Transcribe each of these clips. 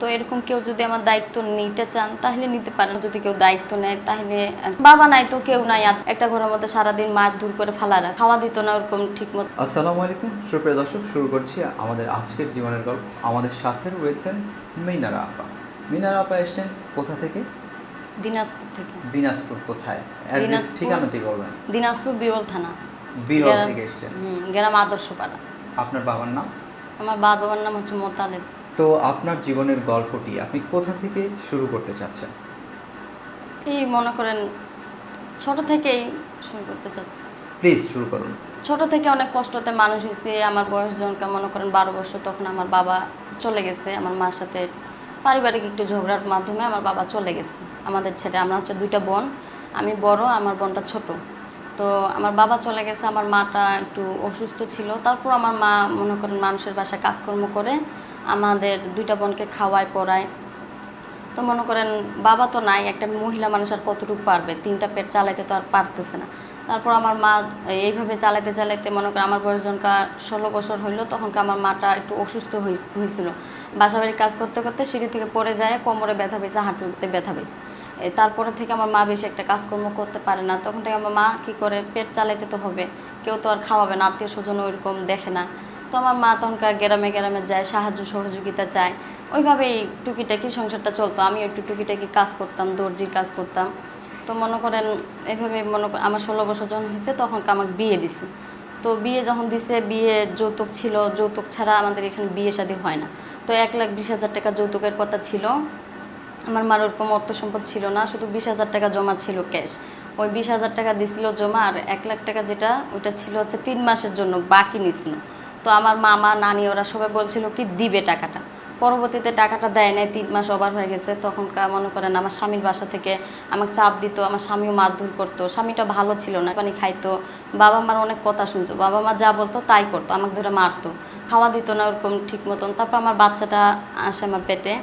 তো এরকম কেউ যদি আমার দায়িত্ব নিতে চান তাহলে নিতে পারেন, যদি কেউ দায়িত্ব নেয় তাহলে। বাবা নাই তো কেউ নাই, একটা ঘরের মধ্যে সারাদিন মাছ দূর করে ফেলা খাওয়া দিত না ওরকম ঠিক মতো। আসসালামু আলাইকুম সুপ্রিয় দর্শক, শুরু করছি আমাদের আজকের জীবনের গল্প। আমাদের সাথে রয়েছেন মিনারা আপা। মিনারা আপা এসেছেন কোথা থেকে? দিনাজপুর থেকে। দিনাজপুর কোথায়? অ্যাড্রেস ঠিকানাটি বলবেন। দিনাজপুর বিরল থানা। বিরল থেকে এসেছেন। গ্রাম আদর্শপাড়া। আপনার বাবার নাম? আমার বাবার নাম হচ্ছে মোতালেব। তো আপনার জীবনের গল্পটি আপনি কোথা থেকে শুরু করতে চাচ্ছেন? এই মনে করেন ছোট থেকেই শুরু করতে চাচ্ছি। প্লিজ শুরু করুন। ছোট থেকে অনেক কষ্টতে মানুষ হয়েছে। আমার বয়স যখন মনে করেন 12 বছর, তখন আমার বাবা চলে গেছে। আমার মার সাথে পারিবারিক একটু ঝগড়ার মাধ্যমে আমার বাবা চলে গেছে আমাদের ছেড়ে। আমরা হচ্ছে 2টা বোন, আমি বড়, আমার বোনটা ছোট। তো আমার বাবা চলে গেছে, আমার মাটা একটু অসুস্থ ছিল। তারপর আমার মা মনে করেন মানুষের বাসায় কাজকর্ম করে আমাদের 2টা বোনকে খাওয়ায় পড়ায়। তো মনে করেন বাবা তো নাই, একটা মহিলা মানুষ আর কতটুকু পারবে, 3টা পেট চালাইতে তো আর পারতেছে না। তারপর আমার মা এইভাবে চালাইতে চালাইতে মনে করেন আমার বয়স যখনকার 16 বছর হইলো, তখনকার আমার মাটা একটু অসুস্থ হয়েছিল। বাসাবাড়ির কাজ করতে করতে সিঁড়ি থেকে পড়ে যায়, কোমরে ব্যথা পেয়েছে, হাঁটুতে ব্যথা পেয়েছে। তারপরে থেকে আমার মা বেশি একটা কাজকর্ম করতে পারে না। তখন থেকে আমার মা কী করে, পেট চালাইতে তো হবে, কেউ তো আর খাওয়াবে না, আত্মীয় স্বজন ওইরকম দেখে না। তো আমার মা তখনকার গ্রামে গ্রামে যায়, সাহায্য সহযোগিতা চায়। ওইভাবেই টুকিটাকি সংসারটা চলতো। আমি একটু টুকিটাকি কাজ করতাম, দর্জির কাজ করতাম। তো মনে করেন এইভাবে মনে করেন আমার 16 বছর যখন হয়েছে তখন আমাকে বিয়ে দিছে। তো বিয়ে যখন দিছে, বিয়ে যৌতুক ছিল, যৌতুক ছাড়া আমাদের এখানে বিয়ে শাদী হয় না। তো 1,20,000 টাকা যৌতুকের কথা ছিল। আমার মার ওরকম অর্থ সম্পদ ছিল না, শুধু 20,000 টাকা জমা ছিল ক্যাশ। ওই 20,000 টাকা দিছিল জমা, আর 1 লাখ টাকা যেটা ওইটা ছিল হচ্ছে 3 মাসের জন্য বাকি নিছিল। তো আমার মামা নানি ওরা সবাই বলছিল কি দিবে টাকাটা। পরবর্তীতে টাকাটা দেয় নাই, 3 মাস ওভার হয়ে গেছে। তখনকার মনে করেন আমার স্বামীর বাসা থেকে আমাকে চাপ দিত, আমার স্বামীও মারধর করতো। স্বামীটা ভালো ছিল না, পানি খাইতো। বাবা মার অনেক কথা শুনতো, বাবা মা যা বলতো তাই করতো, আমাকে ধরে মারতো, খাওয়া দিত না ওরকম ঠিক মতন। তারপর আমার বাচ্চাটা আসে আমার পেটে।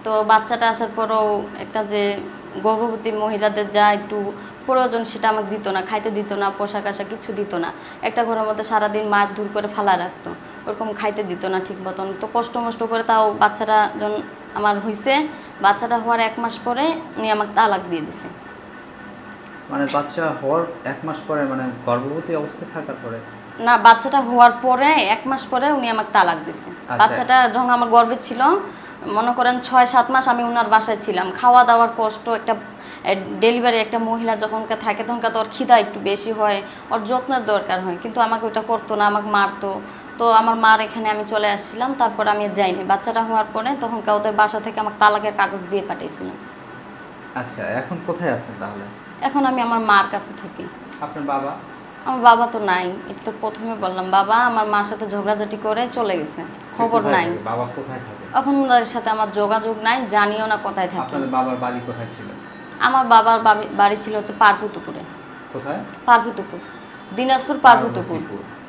তো বাচ্চাটা আসার পরও একটা যে গর্ভবতী মহিলাদের যা একটু প্রয়োজন সেটা আমাকে দিত না, খাইতে দিত না, পোশাক আশাক কিছু দিত না। একটা ঘরের মধ্যে সারাদিন মাছ দূর করে ফেলা রাখতো, ওরকম খাইতে দিত না ঠিক মতন। তো কষ্ট মষ্ট করে তাও বাচ্চাটা যখন আমার হয়েছে, বাচ্চাটা হওয়ার 1 মাস পরে উনি আমাকে তালাক দিয়ে দিছে। মানে বাচ্চা হওয়ার 1 মাস পরে, মানে গর্ভবতী অবস্থায় থাকার পরে? না, বাচ্চাটা হওয়ার পরে 1 মাস পরে উনি আমাকে তালাক দিছে। বাচ্চাটা যখন আমার গর্ভে ছিল, মনে করেন 6-7 মাস আমি ওনার বাসায় ছিলাম। খাওয়া দাওয়ার কষ্ট, একটা ডেলিভারি একটা মহিলা যখনকার থাকে তখনকার তো ওর খিদা একটু বেশি হয়, ওর যত্নের দরকার হয়, কিন্তু আমাকে ওটা করতো না, আমাকে মারতো। তো আমার মার এখানে আমি চলে আসছিলাম, তারপর আমি যাইনি। বাচ্চাটা হওয়ার পরে তখনকার ওদের বাসা থেকে আমাকে তালাকের কাগজ দিয়ে পাঠিয়েছিল। আচ্ছা, এখন কোথায় আছেন তাহলে? এখন আমি আমার মার কাছে থাকি। আপনার বাবা? আমার বাবা তো নাই, এটা তো প্রথমে বললাম। বাবা আমার মার সাথে ঝগড়াঝাটি করে চলে গেছে, খবর নাই। বাবা কোথায় থাকে? এখন ওনার সাথে আমার যোগাযোগ নাই, জানিও না কোথায় থাকে। আপনাদের বাবার বাড়ি কোথায় ছিল? আমার বাবার বাড়ি ছিল হচ্ছে পার্বতীপুরে। কোথায়? পার্বতীপুর, দিনাজপুর পার্বতীপুর।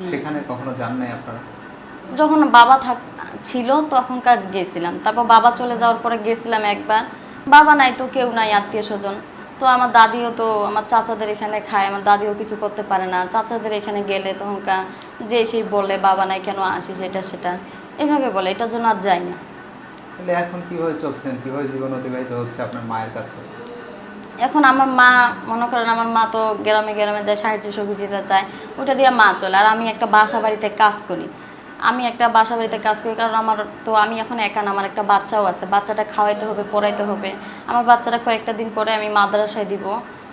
সেখানে কখনো যান নাই আপনারা? যখন বাবা ছিল তখনকার গেছিলাম, তারপর বাবা চলে যাওয়ার পরে গেছিলাম একবার। বাবা নাই তো কেউ নাই, আত্মীয় স্বজন। তো আমার দাদিও তো আমার চাচাদের এখানে খায়, আমার দাদিও কিছু করতে পারে না। চাচাদের এখানে গেলে তখনকার যে সেই বলে বাবা নাই কেন আসিস, এটা সেটা এভাবে বলে, এটার জন্য আর যাই না। তাহলে এখন কিভাবে চলছেন, কিভাবে জীবন অতিবাহিত হচ্ছে আপনার মায়ের কাছে? এখন আমার মা মনে করেন আমার মা তো গ্রামে গ্রামে যায়, সাহায্য সহযোগিতা চায়, ওটা দিয়ে মা চলে। আর আমি একটা বাসা বাড়িতে কাজ করি, কারণ আমি এখন একা না, আমার একটা বাচ্চাও আছে। বাচ্চাটা খাওয়াইতে হবে, পড়াইতে হবে। আমার বাচ্চাটা কয়েকটা দিন পরে আমি মাদ্রাসায় দিব।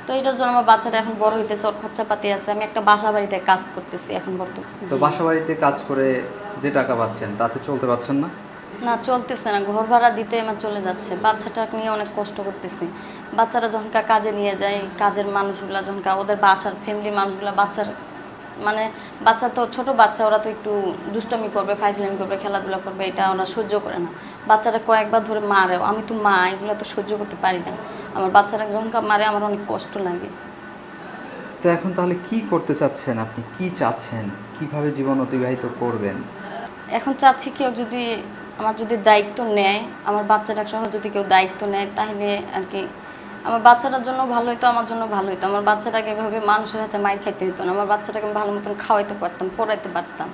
তো এটার জন্য আমার বাচ্চাটা এখন বড় হইতেছে, ওর খরচাপাতি আছে। আমি একটা বাসা বাড়িতে কাজ করতেছি এখন বর্তমানে। তো বাসা বাড়িতে কাজ করে যে টাকা পাচ্ছেন তাতে চলতে পারছেন না? না, চলতেছে না, ঘর ভাড়া দিতে আমার চলে যাচ্ছে। বাচ্চাটা নিয়ে অনেক কষ্ট করতেছি। বাচ্চারা যখনকার কাজে নিয়ে যায়, কাজের মানুষগুলা যখনকার ওদের বাসার ফ্যামিলি মানুষগুলা বাচ্চা তো ছোট বাচ্চা, ওরা তো একটু দুষ্টামি করবে, ফাইজলামি করবে, খেলাধুলা করবে, এটা ওরা সহ্য করে না। বাচ্চারা কয়েকবার ধরে মারে, আমি তো মা, এগুলো তো সহ্য করতে পারি না। আমার বাচ্চারা যখনকার মারে আমার অনেক কষ্ট লাগে। তো এখন তাহলে কি করতে চাচ্ছেন আপনি? কি চাচ্ছেন, কিভাবে জীবন অতিবাহিত করবেন? এখন চাচ্ছি কেউ যদি আমার দায়িত্ব নেয়, আমার বাচ্চাটার সঙ্গে যদি কেউ দায়িত্ব নেয় তাহলে আর কি আমার বাচ্চাটার জন্য ভালো হইতো, আমার জন্য ভালো হইতো। আমার বাচ্চাটাকে এভাবে মানুষের হাতে মাইর খাইতে হইতো না, আমার বাচ্চাটাকে আমি ভালো মতন খাওয়াইতে পারতাম, পড়াইতে পারতাম।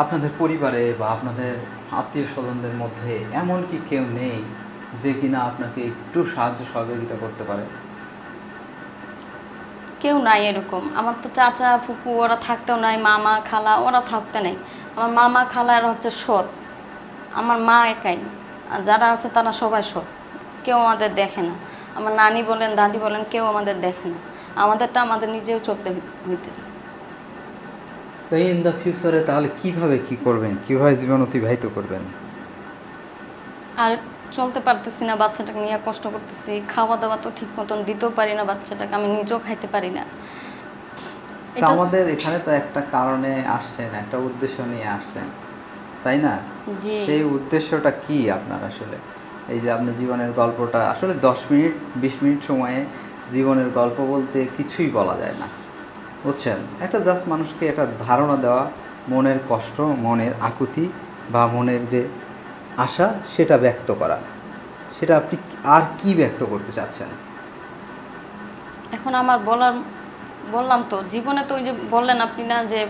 আপনাদের পরিবারে বা আপনাদের আত্মীয় স্বজনদের মধ্যে এমন কি কেউ নেই যে কিনা আপনাকে একটু সাহায্য সহযোগিতা করতে পারে? কেউ নাই এরকম। আমার তো চাচা ফুপু ওরা থাকতেও নাই, মামা খালা ওরা থাকতে নাই। আমার মামা খালা এরা হচ্ছে সৎ, আমার মা একাই। আর যারা আছে তারা সবাই সৎ, কেউ আমাদের দেখে না। আমার নানি বলেন দাদি বলেন কেউ আমাদের দেখে না। আমাদেরটা আমাদের নিজেও চলতে হইতেছে। তো ইন দ্য ফিউচারে তাহলে কিভাবে কি করবেন, কিভাবে জীবন অতিবাহিত করবেন? আর চলতে পারতেছি না, বাচ্চাটাকে নিয়ে কষ্ট করতেছি। খাওয়া দাওয়া তো ঠিক মতন দিতেও পারি না বাচ্চাটাকে, আমি নিজেও খাইতে পারি না। তো আমাদের এখানে তো একটা কারণে আসছেন, একটা উদ্দেশ্য নিয়ে আসছেন, তাই না? জি। সেই উদ্দেশ্যটা কি আপনার আসলে? এই যে আপনি জীবনের গল্পটা আসলে 10 মিনিট 20 মিনিট সময়ে জীবনের গল্প বলতে কিছুই বলা যায় না, বুঝছেন? একটা জাস্ট মানুষকে একটা ধারণা দেওয়া, মনের কষ্ট, মনের আকুতি বা মনের যে আশা সেটা ব্যক্ত করা। সেটা আপনি আর কি ব্যক্ত করতে চাচ্ছেন? এখন আমার বললাম তো জীবনে তো ওই যে বললেন আপনি না যে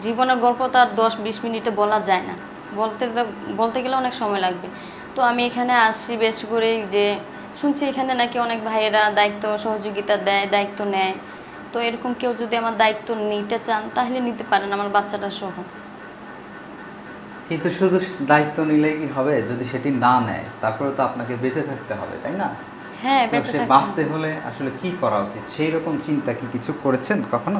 জীবনের গল্প তো আর 10-20 মিনিটে বলা যায় না, বলতে গেলে অনেক সময় লাগবে। তো আমি এখানে আসছি বেশি করেই যে শুনছি এখানে নাকি অনেক ভাইয়েরা দায়িত্ব সহযোগিতা দেয়, দায়িত্ব নেয়। তো এরকম কেউ যদি আমার দায়িত্ব নিতে চান তাহলে নিতে পারেন আমার বাচ্চাটা সহ। কিন্তু শুধু দায়িত্ব নিলেই কি হবে? যদি সেটি না নেয় তারপরে তো আপনাকে বেঁচে থাকতে হবে, তাই না? হ্যাঁ, তো বেঁচে সে থাকতে বাঁচতে হবে। হলে আসলে কি করা উচিত, সেই রকম চিন্তা কি কিছু করেছেন কখনো?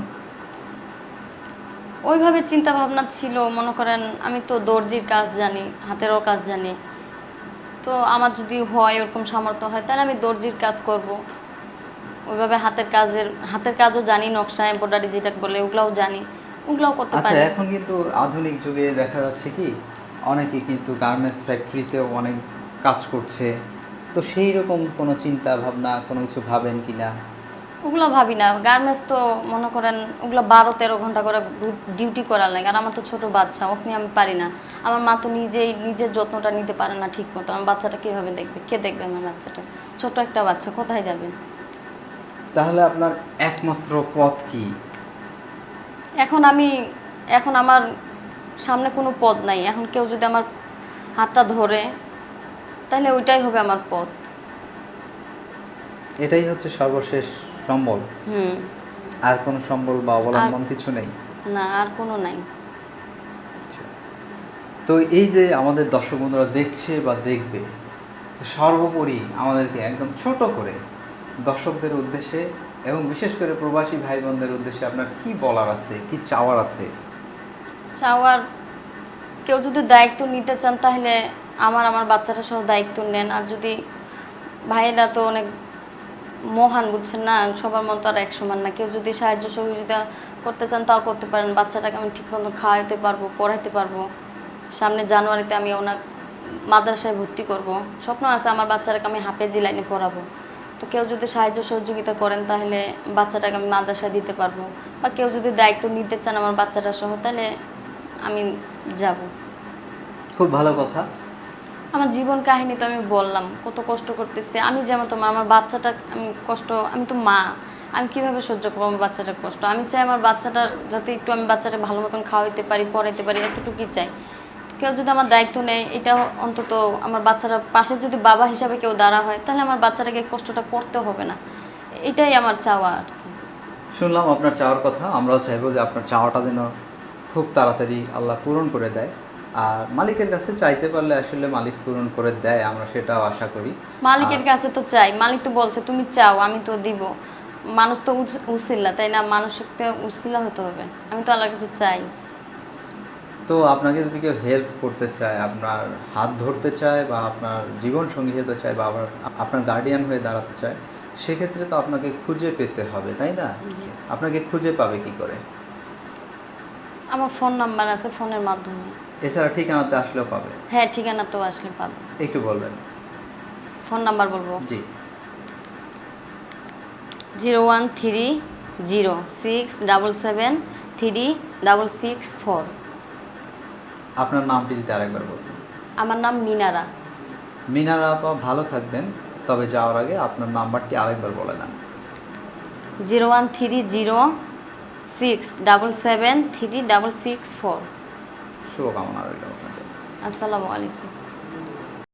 ওইভাবে চিন্তা ভাবনা ছিল, মনে করেন আমি তো দর্জির কাজ জানি, হাতেরও কাজ জানি। তো আমার যদি হয় ওরকম সামর্থ্য হয় তাহলে আমি দর্জির কাজ করব। ওইভাবে হাতের কাজও জানি, নকশা এমব্রয়ডারি যেটা বলে ওগুলাও জানি, ওগুলাও করতে আচ্ছা, পারি। এখন কিন্তু আধুনিক যুগে দেখা যাচ্ছে কি অনেকে কিন্তু গার্মেন্টস ফ্যাক্টরিতেও অনেক কাজ করছে। তো সেই রকম কোনো চিন্তা ভাবনা কোনো কিছু ভাবেন কি না? ওগুলো ভাবি না। গার্মেন্টস তো মনে করেন ওগুলো 12-13 ঘন্টা করে ডিউটি করার লাগে। আর আমার তো ছোট বাচ্চা, ওকে নিয়ে আমি পারি না। আমার মা তো নিজের যত্নটা নিতে পারে না ঠিক মতো। আমার বাচ্চাটা কীভাবে দেখবে, কে দেখবে আমার বাচ্চাটা? ছোট একটা বাচ্চা, কোথায় যাবে? তাহলে আপনার একমাত্র পথ কি? এখন আমার সামনে কোনো পথ নাই। এখন কেউ যদি আমার হাতটা ধরে তাহলে ওইটাই হবে আমার পথ। এটাই হচ্ছে সর্বশেষ সম্বল? হুম। আর কোনো সম্বল বা অবলম্বন কিছু নেই? না, আর কোনো নাই। তো এই যে আমাদের দর্শক বন্ধুরা দেখছে বা দেখবে, তো সর্বোপরি আমাদেরকে একদম ছোট করে দর্শকদের উদ্দেশ্যে এবং বিশেষ করে প্রবাসী ভাই বোনদের উদ্দেশ্যে আপনার কি বলার আছে, কি চাওয়ার আছে? চাওয়ার, কেউ যদি দায়িত্ব নিতে চান তাহলে আমার বাচ্চাটা সহ দায়িত্ব নেন। আর যদি ভাইয়েরা তো অনেক মহান, বুঝছেন না, সবার মতো আর এক সমান না। কেউ যদি সাহায্য সহযোগিতা করতে চান তাও করতে পারেন। বাচ্চাটাকে আমি ঠিক মতো খাওয়াইতে পারবো, পড়াইতে পারবো। সামনে জানুয়ারিতে আমি ওনার মাদ্রাসায় ভর্তি করব। স্বপ্ন আছে আমার বাচ্চাটাকে আমি হাফেজি লাইনে পড়াবো। তো কেউ যদি সাহায্য সহযোগিতা করেন তাহলে বাচ্চাটাকে আমি মাদ্রাসায় দিতে পারবো। বা কেউ যদি দায়িত্ব নিতে চান আমার বাচ্চাটা সহ তাহলে আমি যাব। খুব ভালো কথা। আমার জীবন কাহিনী তো আমি বললাম, কত কষ্ট করতেছি আমি। যেমন তোমার আমার বাচ্চাটা আমি তো মা, আমি কিভাবে সহ্য করবো আমার বাচ্চাটার কষ্ট? আমি চাই আমার বাচ্চাটার যাতে একটু আমি বাচ্চাটা ভালো মতন খাওয়াইতে পারি, পড়াইতে পারি, এতটুকুই চাই। কেউ যদি আমার দায়িত্ব নেয়, এটা অন্তত আমার বাচ্চাটার পাশে যদি বাবা হিসাবে কেউ দাঁড়া হয় তাহলে আমার বাচ্চাটাকে কষ্টটা করতে হবে না। এটাই আমার চাওয়া আর কি। শুনলাম আপনার চাওয়ার কথা, আমরাও চাইবো যে আপনার চাওয়াটা যেন খুব তাড়াতাড়ি আল্লাহ পূরণ করে দেয়। আর মালিকের কাছে চাইতে পারলে আসলে মালিক পূরণ করে দেয়, আমরা সেটাও আশা করি। মালিকের কাছে তো চাই, মালিক তো বলছে তুমি চাও আমি তো দিব। মানুষ তো উসিলা, তাই না? মানুষকে উসিলা হতে হবে। আমি তো আল্লাহর কাছে চাই। তো আপনাকে যদি কেউ হেল্প করতে চায়, আপনার হাত ধরতে চায় বা আপনার জীবন সঙ্গী হতে চায় বা আবার আপনার গার্ডিয়ান হয়ে দাঁড়াতে চায়, সেক্ষেত্রে তো আপনাকে খুঁজে পেতে হবে, তাই না? জি। আপনাকে খুঁজে পাবে কি করে? আমার ফোন নাম্বার আছে, ফোনের মাধ্যমে। এছাড়া ঠিকানাতে আসলেও পাবে? হ্যাঁ, ঠিকানা তো আসলে পাবে। একটু বলবেন? ফোন নাম্বার বলবো, জি। 01306773664। আপনার নামটি যদি আরেকবার বলতেন? আমার নাম মিনারা। মিনারা আপা, ভালো থাকবেন। তবে যাওয়ার আগে আপনার নাম্বারটি আরেকবার বলে দেন। 01306773664। শুভকামনা রইল আপনাদের। আসসালামু আলাইকুম।